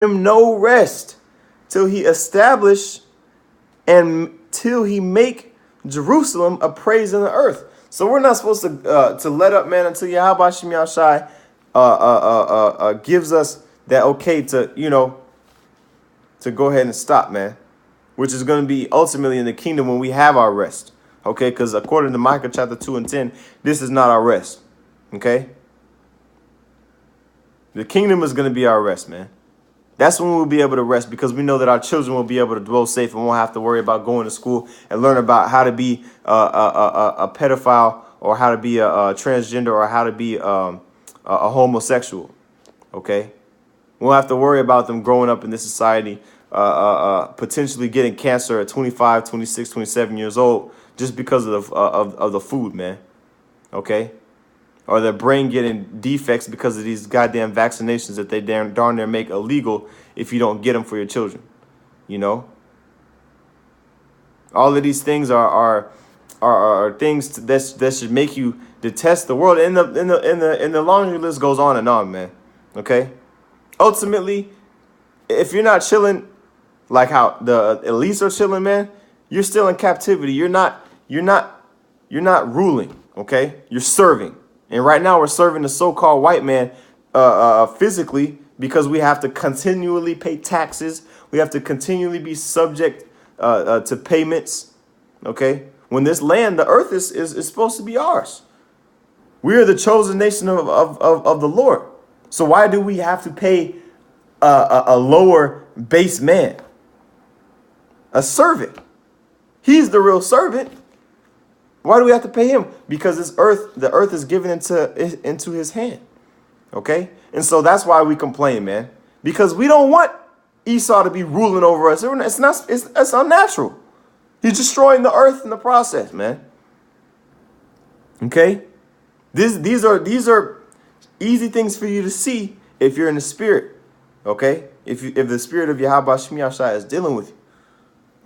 him no rest till he establish and till he make Jerusalem a praise in the earth. So we're not supposed to let up, man, until Yahweh Shem Yahshai gives us that okay to, to go ahead and stop, man, which is going to be ultimately in the kingdom when we have our rest. Okay, because according to Micah chapter 2 and 10, this is not our rest. Okay, the kingdom is going to be our rest, man. That's when we'll be able to rest, because we know that our children will be able to dwell safe and won't have to worry about going to school and learn about how to be a pedophile, or how to be a transgender, or how to be a homosexual. Okay, we won't have to worry about them growing up in this society, potentially getting cancer at 25, 26, 27 years old just because of the food, man. Okay. Or their brain getting defects because of these goddamn vaccinations that they darn near make illegal if you don't get them for your children. All of these things are things that should make you detest the world. And the laundry list goes on and on, man. Okay. Ultimately, if you're not chilling like how the elites are chilling, man, you're still in captivity. You're not ruling. Okay, you're serving. And right now we're serving the so-called white man physically, because we have to continually pay taxes. We have to continually be subject to payments. Okay, when this land, the earth is supposed to be ours. We are the chosen nation of the Lord. So why do we have to pay a lower base man, a servant? He's the real servant. Why do we have to pay him? Because the earth is given into his hand. Okay? And so that's why we complain, man. Because we don't want Esau to be ruling over us. It's unnatural. He's destroying the earth in the process, man. Okay? These are easy things for you to see if you're in the spirit. Okay? If the spirit of Yahweh Shem Yahshai is dealing with you.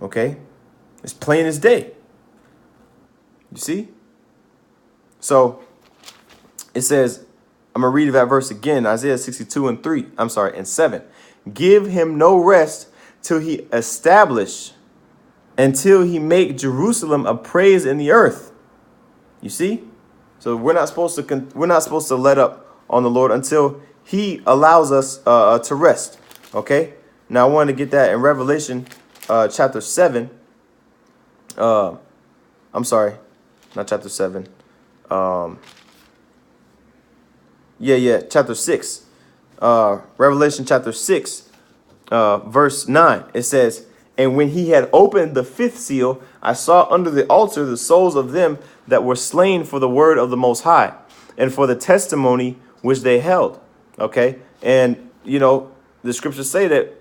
Okay? It's plain as day. You see? So it says, I'm going to read that verse again, Isaiah 62 and 7. Give him no rest till he establish, until he make Jerusalem a praise in the earth. You see? So we're not supposed to let up on the Lord until he allows us to rest. Okay? Now I wanted to get that in Revelation chapter 7. I'm sorry. Not chapter 7. Chapter 6. Revelation chapter 6, verse 9. It says, and when he had opened the fifth seal, I saw under the altar the souls of them that were slain for the word of the Most High, and for the testimony which they held. Okay? And, the scriptures say that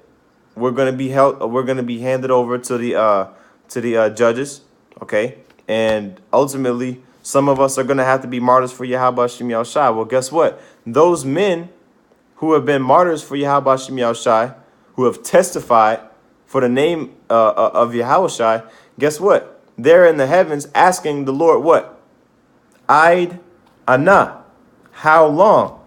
we're going to be handed over to the judges. Okay? And ultimately, some of us are going to have to be martyrs for Yahweh Shem Yahshai. Well, guess what? Those men who have been martyrs for Yahweh Shem Yahshai, who have testified for the name of Yahushai, guess what? They're in the heavens asking the Lord what? Aid Anah. How long?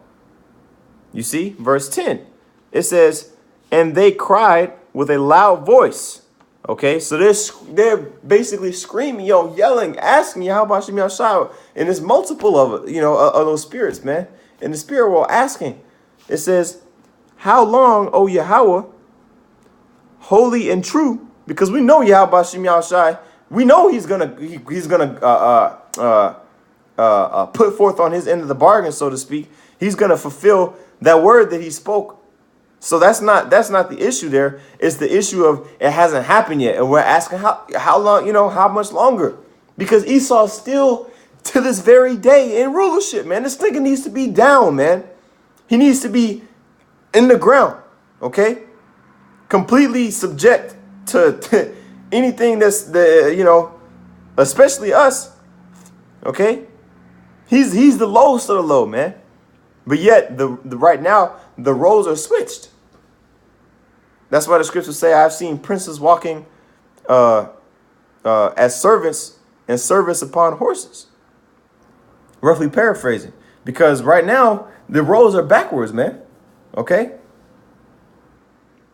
You see, verse 10. It says, and they cried with a loud voice. Okay, so they're basically screaming, yelling, asking Yahweh Shem Yahshai, and there's multiple of those spirits, man. In the spirit world, asking. It says, how long, O Yahweh, holy and true? Because we know Yahweh Shem Yahshai. We know he's gonna put forth on his end of the bargain, so to speak. He's gonna fulfill that word that he spoke. So that's not the issue there. It's the issue of it hasn't happened yet. And we're asking how long, how much longer? Because Esau's still to this very day in rulership, man. This nigga needs to be down, man. He needs to be in the ground, okay? Completely subject to anything that's especially us, okay? He's the lowest of the low, man. But yet, the right now, the roles are switched. That's why the scriptures say, I've seen princes walking as servants and servants upon horses. Roughly paraphrasing. Because right now, the roles are backwards, man. Okay?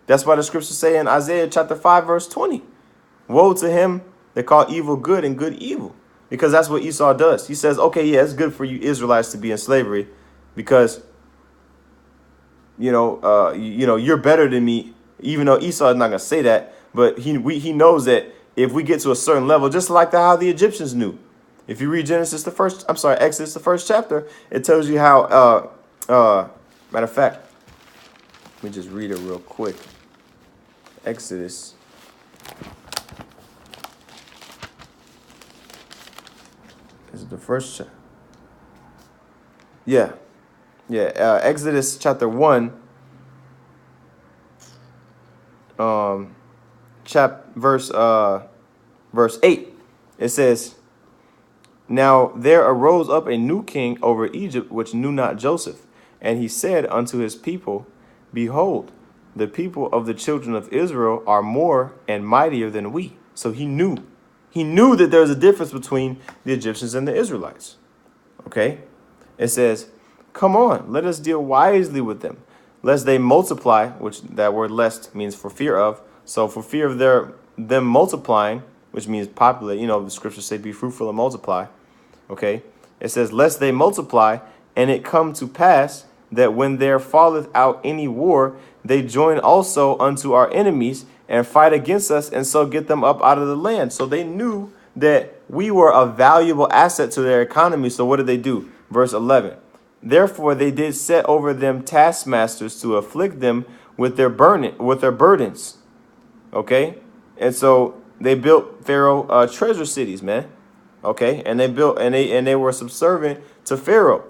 That's why the scriptures say in Isaiah chapter 5, verse 20, woe to him that call evil good and good evil. Because that's what Esau does. He says, okay, yeah, it's good for you Israelites to be in slavery because, you're better than me, even though Esau is not going to say that. But he knows that if we get to a certain level, just like how the Egyptians knew. If you read Exodus, the first chapter, it tells you how, matter of fact, let me just read it real quick. Exodus. Is it the first chapter? Yeah. Yeah. Exodus chapter 1, verse 8. It says, now there arose up a new king over Egypt, which knew not Joseph. And he said unto his people, behold, the people of the children of Israel are more and mightier than we. So he knew that there was a difference between the Egyptians and the Israelites. Okay. It says, come on, let us deal wisely with them, lest they multiply, which that word lest means for fear of. So for fear of them multiplying, which means populate, the scriptures say be fruitful and multiply. Okay. It says, lest they multiply, and it come to pass that when there falleth out any war, they join also unto our enemies and fight against us, and so get them up out of the land. So they knew that we were a valuable asset to their economy. So what did they do? Verse 11. Therefore they did set over them taskmasters to afflict them with their burdens. Okay? And so they built Pharaoh treasure cities, man. Okay? And they were subservient to Pharaoh.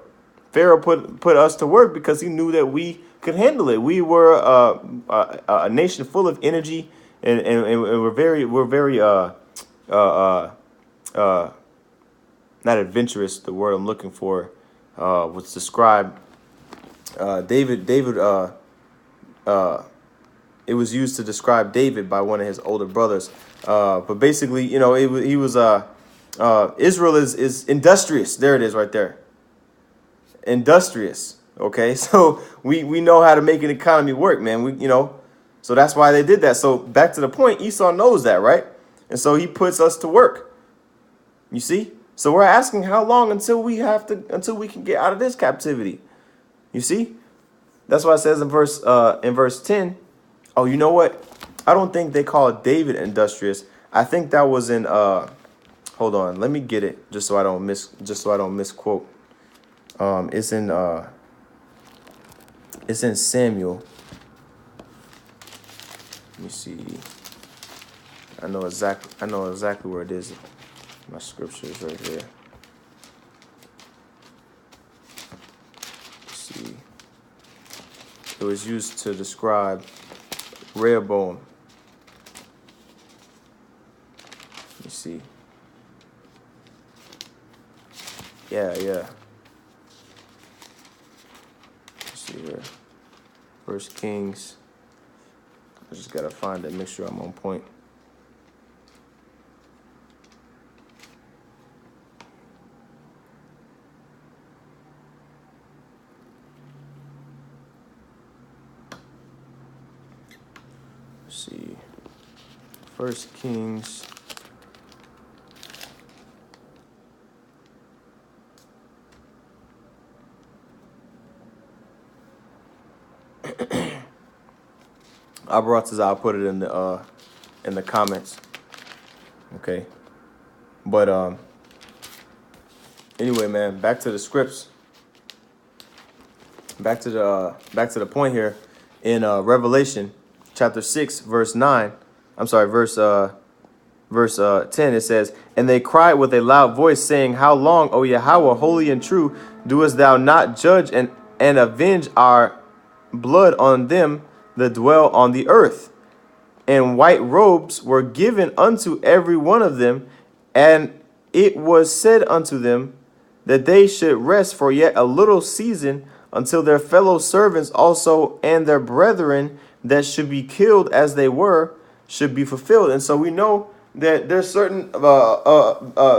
Pharaoh put us to work because he knew that we could handle it. We were a nation full of energy, and we're very not adventurous. The word I'm looking for was described. David. It was used to describe David by one of his older brothers. But basically, he was Israel is industrious. There it is, right there. Industrious. Okay, so we know how to make an economy work, man. So that's why they did that. So back to the point, Esau knows that, right? And so he puts us to work. You see? So we're asking how long until we can get out of this captivity. You see? That's why it says in verse 10. Oh, you know what? I don't think they call David industrious. I think that was in hold on, let me get it just so I don't misquote. It's in Samuel. Let me see. I know exactly where it is. My scripture is right here. Let's see. It was used to describe Jeroboam. Let me see. Yeah. Let's see here. First Kings. I just gotta find it, make sure I'm on point. Let's see. First Kings. I'll put it in the comments. Okay. But anyway, man, back to the scripts. Back to the point here in Revelation chapter 6 verse 9. I'm sorry, verse 10, it says, and they cried with a loud voice, saying, how long, O Yahweh, holy and true, doest thou not judge and avenge our blood on them that dwell on the earth? And white robes were given unto every one of them, and it was said unto them that they should rest for yet a little season, until their fellow servants also and their brethren that should be killed as they were should be fulfilled. And so we know that there's certain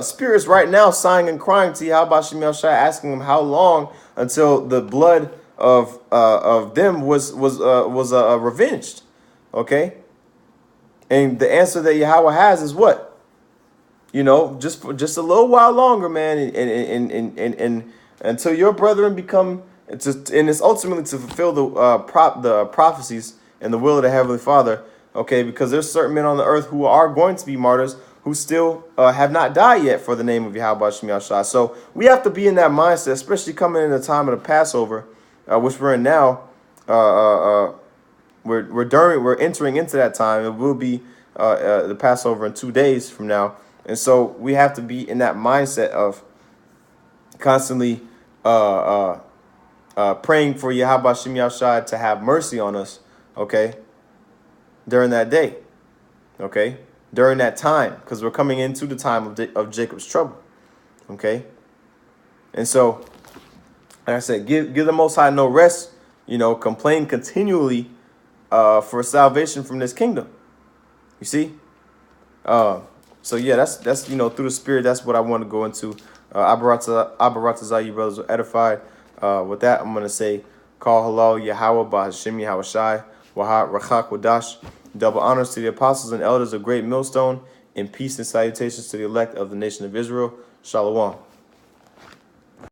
spirits right now sighing and crying to Yahweh Shemel Shai, asking them how long until the blood of them was revenged. Okay? And the answer that Yahweh has is what? You know, just a little while longer, man, and until your brethren become, and it's ultimately to fulfill the prophecies and the will of the Heavenly Father. Okay, because there's certain men on the earth who are going to be martyrs who still have not died yet for the name of Yahweh Shem Yahshua. So we have to be in that mindset, especially coming in the time of the Passover, which we're in now. We're entering into that time. It will be the Passover in 2 days from now. And so we have to be in that mindset of constantly praying for Yahweh Shem Yahshua to have mercy on us, okay, during that day, okay, during that time, because we're coming into the time of Jacob's trouble, okay. And so, like I said, give the Most High no rest, you know, complain continually for salvation from this kingdom, you see. So yeah, that's you know, through the Spirit, that's what I want to go into. Abaratazah, you brothers are edified. With that, I'm gonna say, call halal Yahweh Bahashim Yahweh Shai Wahat Rachak Wadash. Double honors to the apostles and elders of Great Millstone, and peace and salutations to the elect of the nation of Israel. Shalom.